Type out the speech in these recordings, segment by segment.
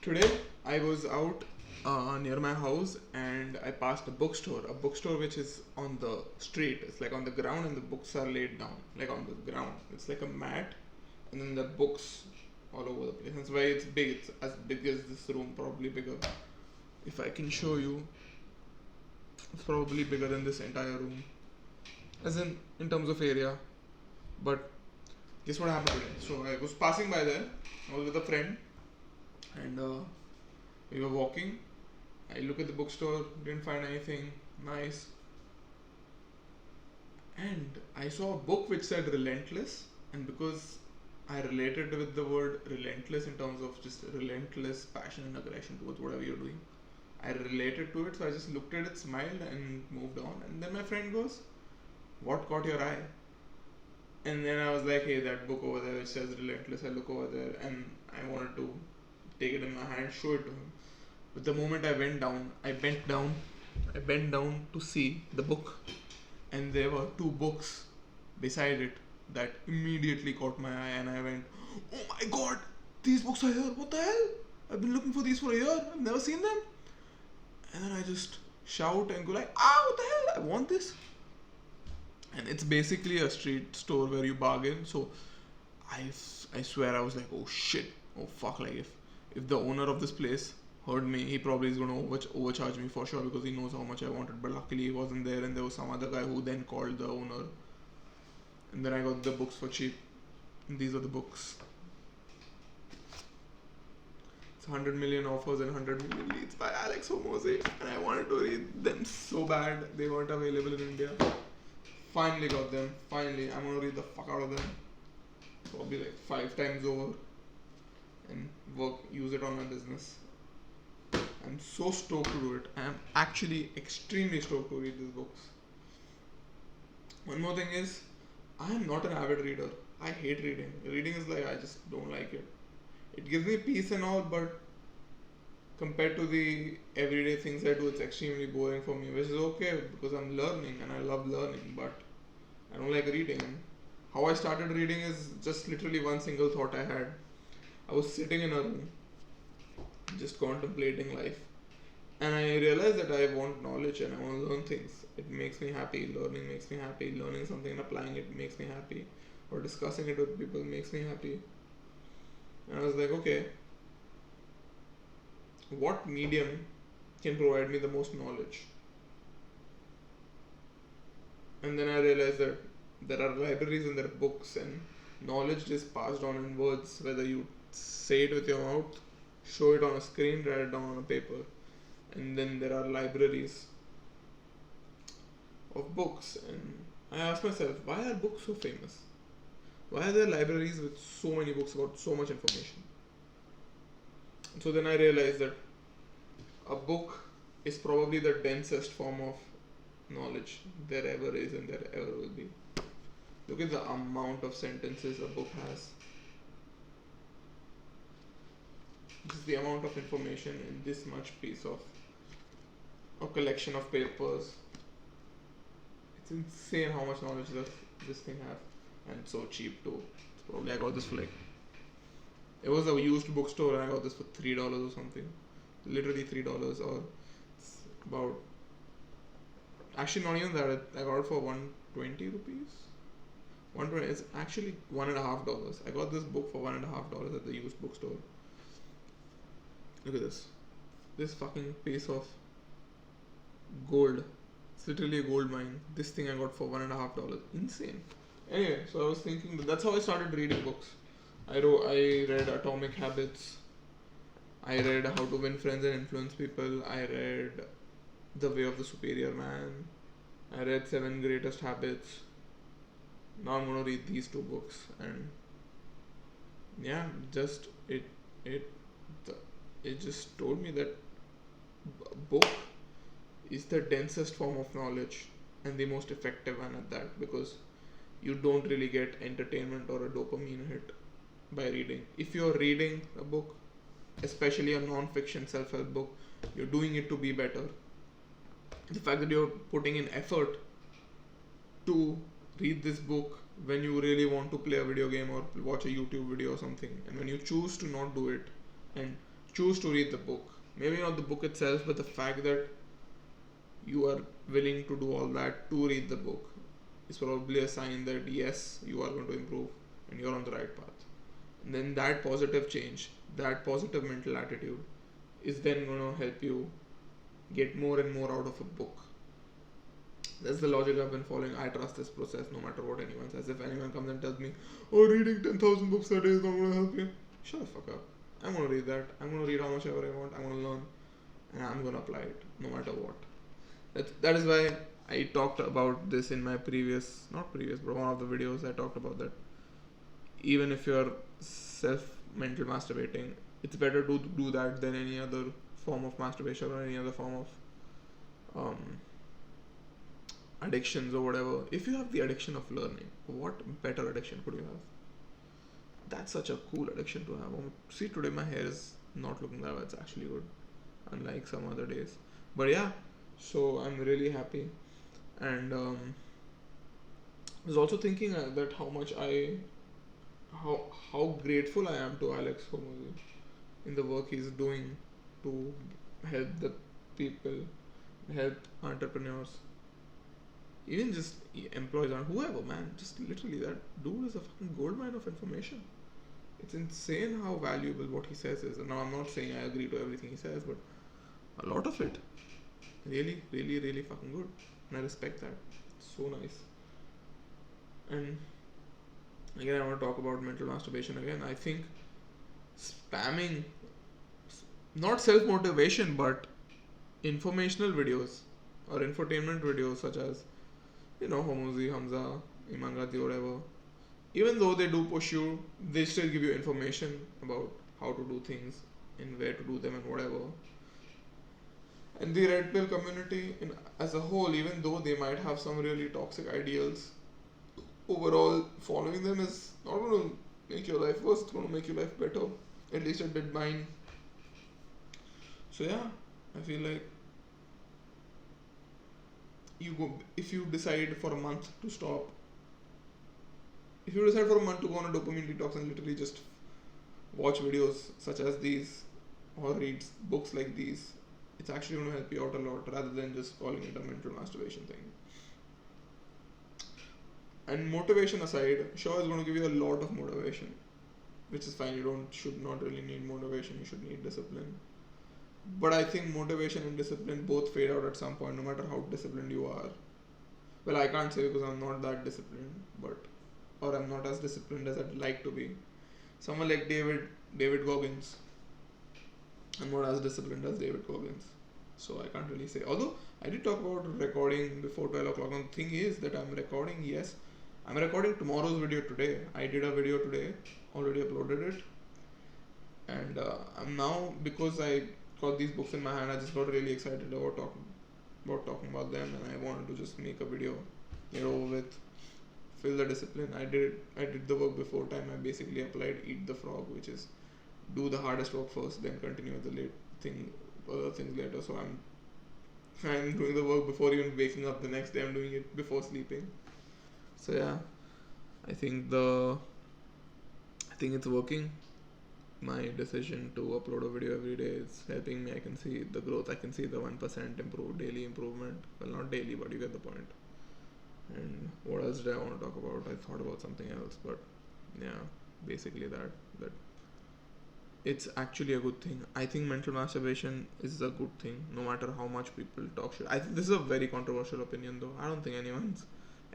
Today I was out near my house and I passed a bookstore which is on the street. It's like on the ground and the books are laid down, like on the ground. It's like a mat, and then the books all over the place. That's why it's big. It's as big as this room, probably bigger. If I can show you, it's probably bigger than this entire room, as in terms of area. But guess what happened today? So I was passing by there. I was with a friend, and we were walking. I look at the bookstore, didn't find anything nice, and I saw a book which said Relentless, and because I related with the word relentless in terms of just relentless passion and aggression towards whatever you're doing, I related to it, so I just looked at it, smiled, and moved on. And then my friend goes, "What caught your eye?" And then I was like, "Hey, that book over there which says Relentless." I look over there, and I wanted to take it in my hand, show it to him. But the moment I bent down to see the book, and there were two books beside it that immediately caught my eye, and I went, "Oh my god, these books are here! What the hell? I've been looking for these for a year. I've never seen them." And then I just shout and go like, "Ah, what the hell? I want this!" And it's basically a street store where you bargain. So I swear I was like, "Oh shit, oh fuck!" Like if the owner of this place heard me, he probably is gonna overcharge me for sure because he knows how much I wanted. But luckily he wasn't there, and there was some other guy who then called the owner, and then I got the books for cheap. And these are the books. It's 100 million offers and 100 million leads by Alex Hormozi, and I wanted to read them so bad. They weren't available in India. Finally got them. Finally, I'm gonna read the fuck out of them. Probably like 5 times over, and use it on my business. I'm so stoked to do it. I'm actually extremely stoked to read these books. One more thing is, I am not an avid reader. I hate reading. Reading is like, I just don't like it. It gives me peace and all, but compared to the everyday things I do, it's extremely boring for me, which is okay because I'm learning and I love learning, but I don't like reading. How I started reading is just literally one single thought I had. I was sitting in a room, just contemplating life, and I realized that I want knowledge and I want to learn things. It makes me happy. Learning makes me happy. Learning something and applying it makes me happy. Or discussing it with people makes me happy. And I was like, okay, what medium can provide me the most knowledge? And then I realized that there are libraries and there are books, and knowledge is passed on in words, whether you say it with your mouth, show it on a screen, write it down on a paper. And then there are libraries of books, and I asked myself, why are books so famous? Why are there libraries with so many books about so much information? And so then I realized that a book is probably the densest form of knowledge there ever is and there ever will be. Look at the amount of sentences a book has. Just the amount of information in this much piece of a collection of papers. It's insane how much knowledge this thing has, and it's so cheap too. It's probably I got this for like, it was a used bookstore and I got this for $3 or something, literally $3, or it's about, actually not even that. I got it for 120 rupees. 120. It's actually $1.50. I got this book for $1.50 at the used bookstore. Look at this. This fucking piece of gold. It's literally a gold mine. This thing I got for $1.50. Insane. Anyway, so I was thinking that's how I started reading books. I read Atomic Habits. I read How to Win Friends and Influence People. I read The Way of the Superior Man. I read Seven Greatest Habits. Now I'm gonna read these two books, and yeah, just it just told me that book is the densest form of knowledge and the most effective one at that, because you don't really get entertainment or a dopamine hit by reading. If you're reading a book, especially a non-fiction self-help book, you're doing it to be better. The fact that you're putting in effort to read this book when you really want to play a video game or watch a YouTube video or something, and when you choose to not do it and choose to read the book. Maybe not the book itself, but the fact that you are willing to do all that to read the book is probably a sign that yes, you are going to improve and you're on the right path. And then that positive change, that positive mental attitude is then going to help you get more and more out of a book. That's the logic I've been following. I trust this process no matter what anyone says. If anyone comes and tells me, oh, reading 10,000 books a day is not going to help you, shut the fuck up. I'm going to read that. I'm going to read how much ever I want. I'm going to learn. And I'm going to apply it no matter what. That is why I talked about this in my not previous, but one of the videos I talked about that. Even if you're mental masturbating, it's better to do that than any other form of masturbation or any other form of addictions or whatever. If you have the addiction of learning, what better addiction could you have? That's such a cool addiction to have. See, today my hair is not looking that way. It's actually good, unlike some other days. But yeah, so I'm really happy, and I was also thinking that how grateful I am to Alex Hormozi in the work he's doing to help the people, help entrepreneurs, even just employees or whoever, man. Just literally, that dude is a fucking goldmine of information. It's insane how valuable what he says is. And now I'm not saying I agree to everything he says, but a lot of it really, really, really fucking good. And I respect that. So nice. And again, I want to talk about mental masturbation again. I think spamming, not self-motivation, but informational videos or infotainment videos such as, Hormozi, Hamza, Imangati, whatever, even though they do push you, they still give you information about how to do things and where to do them and whatever. And the Red Pill community as a whole, even though they might have some really toxic ideals, overall following them is not going to make your life worse, it's going to make your life better. At least it did mine. So yeah, I feel like if you decide for a month to stop, if you decide for a month to go on a dopamine detox and literally just watch videos such as these or read books like these, it's actually going to help you out a lot rather than just calling it a mental masturbation thing. And motivation aside, sure, it's going to give you a lot of motivation, which is fine. You should not really need motivation, you should need discipline. But I think motivation and discipline both fade out at some point, no matter how disciplined you are. Well, I can't say because I'm not that disciplined, or I'm not as disciplined as I'd like to be. Someone like David Goggins, I'm not as disciplined as David Goggins, so I can't really say. Although I did talk about recording before 12 o'clock, and the thing is that I'm recording tomorrow's video today. I did a video today, already uploaded it, and I'm now, because I got these books in my hand, I just got really excited about talking about them, and I wanted to just make a video, get over with, fill the discipline. I did the work before time. I basically applied Eat the Frog, which is do the hardest work first, then continue with the other things later. So I'm doing the work before even waking up the next day. I'm doing it before sleeping. So yeah, I think it's working. My decision to upload a video every day is helping me. I can see the growth. I can see the 1% daily improvement. Well, not daily, but you get the point. And what else did I want to talk about? I thought about something else, but yeah, basically that it's actually a good thing. I think mental masturbation is a good thing, no matter how much people talk shit. I think this is a very controversial opinion, though. I don't think anyone's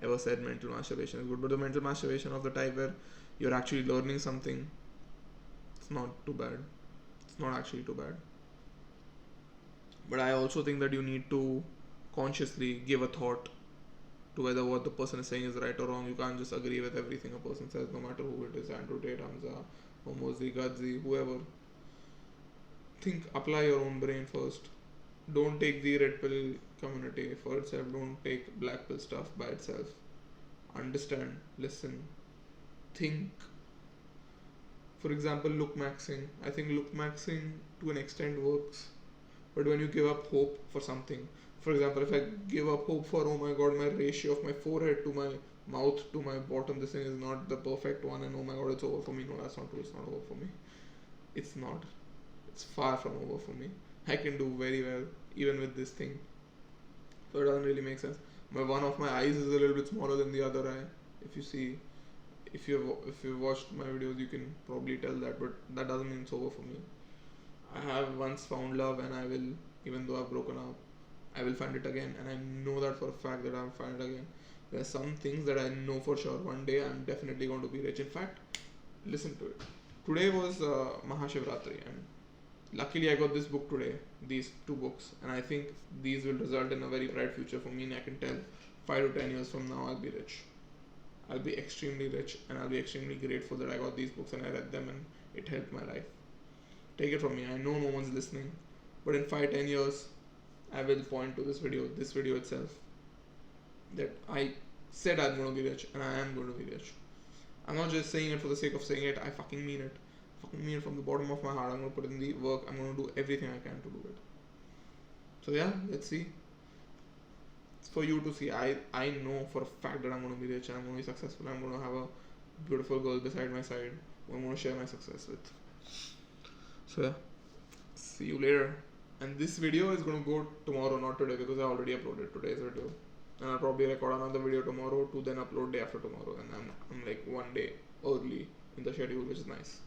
ever said mental masturbation is good, but the mental masturbation of the type where you're actually learning something, it's not too bad. It's not actually too bad. But I also think that you need to consciously give a thought to whether what the person is saying is right or wrong. You can't just agree with everything a person says, no matter who it is. Andrew Tate, Hamza, Hormozi, Gadzi, whoever. Apply your own brain first. Don't take the red pill community for itself. Don't take black pill stuff by itself. Understand, listen, think. For example, look maxing. I think look maxing to an extent works. But when you give up hope for something, for example, if I give up hope for, oh my god, my ratio of my forehead to my mouth to my bottom, this thing is not the perfect one, and oh my god, it's over for me. No, that's not true. It's not over for me. It's not. It's far from over for me. I can do very well even with this thing. So it doesn't really make sense. One of my eyes is a little bit smaller than the other eye. If you see, if you've watched my videos, you can probably tell that. But that doesn't mean it's over for me. I have once found love, and I will, even though I've broken up, I will find it again. And I know that for a fact that I'll find it again. There are some things that I know for sure. One day I'm definitely going to be rich. In fact, listen to it. Today was Mahashivratri, and luckily I got this book today, these two books, and I think these will result in a very bright future for me. And I can tell 5 to 10 years from now I'll be rich. I'll be extremely rich, and I'll be extremely grateful that I got these books and I read them and it helped my life. Take it from me. I know no one's listening, but in 5 10 years, I will point to this video itself, that I said I'm going to be rich, and I am going to be rich. I'm not just saying it for the sake of saying it. I fucking mean it. Fucking mean it from the bottom of my heart. I'm going to put in the work. I'm going to do everything I can to do it. So yeah, let's see. It's for you to see. I know for a fact that I'm going to be rich and I'm going to be successful. I'm going to have a beautiful girl beside my side who I'm going to share my success with. So yeah, see you later. And this video is going to go tomorrow, not today, because I already uploaded today's video. And I'll probably record another video tomorrow to then upload day after tomorrow. And I'm like one day early in the schedule, which is nice.